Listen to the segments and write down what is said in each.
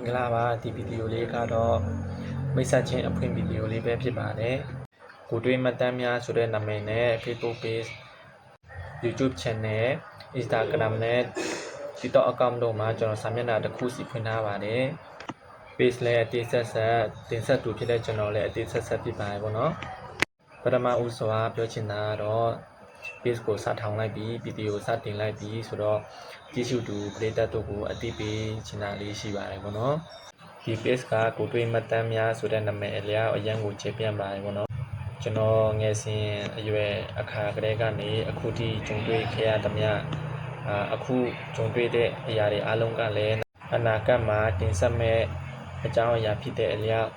င်္ဂလာပါဒီဗီဒီယိုလေးကတော့မိတ်ဆက်ချင်းအဖွင့်ဗီဒီယိုလေးပဲဖြစ်ပါတယ်ကိုတွေ့မှတ်တမ်းများဆိုတဲ့နာမည်နဲ့ Facebook page YouTube channel Instagram နဲ့ TikTok account တို့မှာကျွန်တော်စာမျက်နှာတစ်ခုစီဖွင့်ထားပါတယ် page လည်းအသေးဆက်တင်ဆက်တူဖြစ်တဲ့ကျွန်တော်လည်းအသေးဆက်ဖြစ်ပါတယ်ပေါ့နော်ပထမဦးစွာပြောချင်တာကတော့ page ကိုစထောင်လိုက်ပြီးဗီဒီယိုစတင်လိုက်ပြီးဆိုတော့ကြည့်ရှုသူပရိသတ်တို့ကိုအသိပေးချင်တာလေးရှိပါတယ်ပေါ့နော်ဒီ page ကကိုတွေ့မှတ်တမ်းများဆိုတဲ့နာမည်အလျောက်အရန်ကိုကျေပြန့်ပါတယ်ပေါ့နော်ကျွန်တော်ငယ်စဉ်အရွယ်အခါကလေးကနေအခုထိကြုံတွေ့ခဲ့ရသမျှအခုကြုံတွေ့တဲ့အရာတွေအားလုံးကလည်းအနာဂတ်မှာတင်ဆက်မဲ့အကြောင်းအရာဖြစ်တဲ့အလျောက်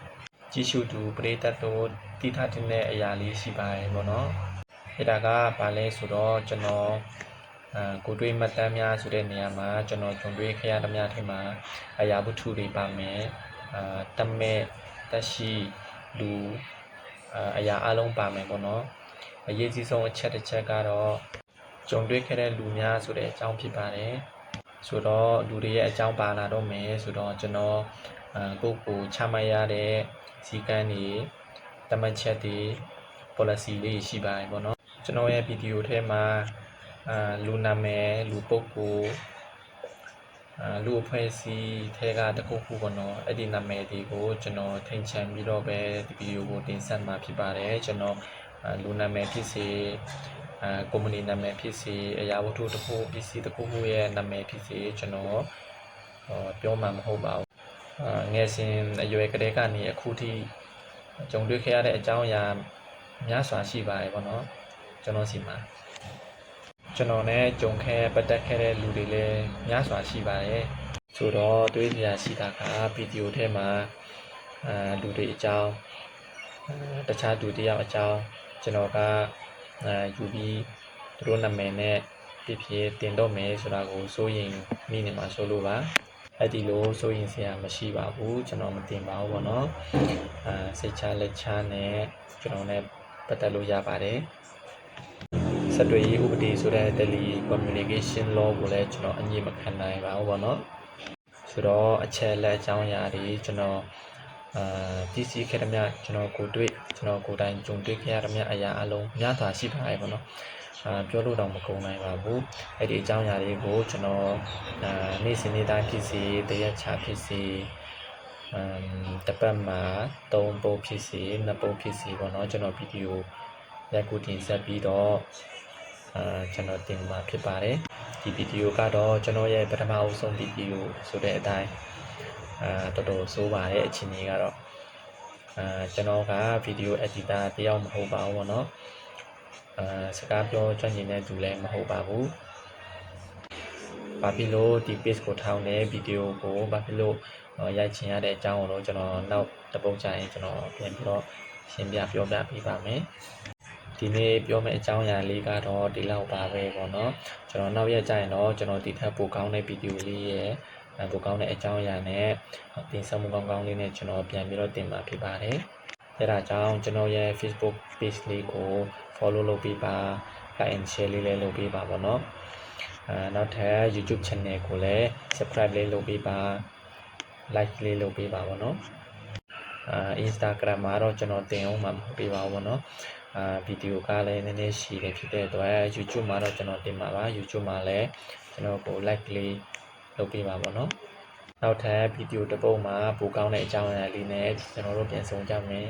ကြည့်ရှုသူပရိသတ်တို့သိထားတဲ့အရာလေးရှိပါတယ်ပေါ့နော်အဲ့ဒါကဘာလဲဆိုတော့ကျွန်တော်ကိုတွေ့မှတ်တမ်းများဆိုတဲ့နေရာမှာကျွန်တော်ကြုံတွေ့ခဲ့ရသမျှထဲမှာအရာဝတ္ထုတွေပါမယ်တမဲ့တက်ရှိလူအရာအလုံးပါမယ်ပေါ့နော်အရေးကြီးဆုံးအချက်တစ်ချက်ကတော့ကြုံတွေ့ခဲ့တဲ့လူများဆိုတဲ့အကြောင်းဖြစ်ပါတယ်ဆိုတော့လူတွေရဲ့အကြောင်းပါလာတော့မယ်ဆိုတော့ကျွန်တော်ကိုယ့်ကိုချမှတ်ရတဲ့စီကံတွေတမန်ချက်တွေ policy လေးရှိပါတယ်ပေါ့နော်ကျွန်တော်ရဲ့ဗီဒီယိုထဲမှာလူနာမည်လူပုဂ္ဂိုလ်လူအဖွဲ့အစည်းထဲကတစ်ခုခုပေါ့နော်အဲ့ဒီနာမည်တွေကိုကျွန်တော်ထိန်ချန်ပြီးတော့ပဲဒီဗီဒီယိုကိုတင်ဆက်မှာဖြစ်ပါတယ်ကျွန်တော်လူနာမည်ဖြစ်စေကုမ္ပဏီနာမည်ဖြစ်စေအရာဝတ္ထုတစ်ခုပစ္စည်းတစ်ခုခုရဲ့နာမည်ဖြစ်စေကျွန်တော်ပြောမှာမဟုတ်ပါဘူးငယ်စဉ်အရွယ်ကလေးကနေအခုထိကြုံတွေ့ခဲ့ရတဲ့အကြောင်းအရာများစွာရှိပါတယ်ပေါ့နော်ကျွန်တော်စီမှာကျွန်တော်နဲ့ကြုံခဲ့ပတ်သက်ခဲ့တဲ့လူတွေလည်းများစွာရှိပါတယ်ဆိုတော့တွေးစရာရှိတာကဗီဒီယိုထဲမှာလူတွေအကြောင်းတခြားသူတယောက်အကြောင်းကျွန်တော်ကယူပြီးသူတို့နာမည်နဲ့ဖြစ်တင်တော့မယ်ဆိုတာကိုစိုးရင်မိနေမှာဆိုလို့ပါအဲ့ဒီလိုစိုးရင်စရာမရှိပါဘူးကျွန်တော်မတင်ပါဘူးပေါ့နော်စိတ်ချလက်ချနဲ့ကျွန်တော်နဲ့ပတ်သက်လို့ရပါတယ်ဆက်သွယ်ရေးဥပဒေဆိုတဲ့ telecommunication law ကိုလည်းကျွန်တော်အငြင်းမခံနိုင်ပါဘူးပေါ့နော်ဆိုတော့အချက်လက်အကြောင်းအရာတွေကျွန်တော်သိရှိခဲ့တဲ့မြကျွန်တော်ကိုတွေ့ကျွန်တော်ကိုယ်တိုင်ကြုံတွေ့ခဲ့ရတဲ့အရာအလုံးများစွာရှိပါတယ်ပေါ့နော်ပြောလို့တော့မကုန်နိုင်ပါဘူးအဲ့ဒီအကြောင်းအရာတွေကိုကျွန်တော်နေ့စဉ်နေ့တိုင်းဖြစ်စေတရက်ချဖြစ်စေတစ်ပတ်မှာ3ပုံဖြစ်စေ2ပုံဖြစ်စေပေါ့နော်ကျွန်တော်ဗီဒီယိုရိုက်ကူတင်ဆက်ပြီးတော့ကျွန်တော်တင်မှာဖြစ်ပါတယ်ဒီဗီဒီယိုကတော့ကျွန်တော်ရဲ့ပထမအဆုံးဗီဒီယိုဆိုတဲ့အတိုင်းတော်တော်ဆိုးပါတယ်အချိန်ကြီးကတော့ကျွန်တော်ကဗီဒီယို editor တယောက်မဟုတ်ပါဘူးပေါ့နော်စကားပြောကျွမ်းကျင်တဲ့သူလည်းမဟုတ်ပါဘူးဘာဖြစ်လို့ဒီ page ကိုထောင်းတဲ့ဗီဒီယိုကိုဘာဖြစ်လို့ရိုက်ချင်ရတဲ့အကြောင်းကိုတော့ကျွန်တော်နောက်တစ်ပုတ်ကြာရင်ကျွန်တော်ပြန်ပြီးတော့ရှင်းပြပြောပြပေးပါမယ်ဒီနေ့ပြောမယ့်အကြောင်းအရာလေးကတော့ဒီလောက်ပါပဲပေါ့နော်ကျွန်တော်နောက်ရက်ကျရင်တော့ကျွန်တော်ဒီထက်ပိုကောင်းတဲ့ဗီဒီယိုလေးရဲ့ပိုကောင်းတဲ့အကြောင်းအရာနဲ့တင်ဆက်မှုကောင်းလေးနဲ့ကျွန်တော်ပြန်ပြီးတော့တင်မှာဖြစ်ပါတယ်အဲဒါကြောင့်ကျွန်တော်ရဲ့ Facebook page လေးကို follow လုပ်ပေးပါ like and share လေးလည်းလုပ်ပေးပါပေါ့နော်နောက်ထပ် YouTube channel ကိုလည်း subscribe လေးလုပ်ပေးပါ like လေးလုပ်ပေးပါပေါ့နော်Instagram မှာတော့ကျွန်တော်တင်အောင်မှာမဟုတ်ပေးပါဘူးပေါ့နော်ဗီဒီယိုကလည်းနည်းနည်းရှည်တယ်ဖြစ်တဲ့အတွက် YouTube မှာတော့ကျွန်တော်တင်ပါပါ YouTube မှာလည်းကျွန်တော်ကို like လေးလုပ်ပေးပါပေါ့နော်နောက်ထပ်ဗီဒီယိုတစ်ပုဒ်မှာပိုကောင်းတဲ့အကြောင်းအရာလေးနဲ့ကျွန်တော်တို့ပြန်ဆုံကြမယ်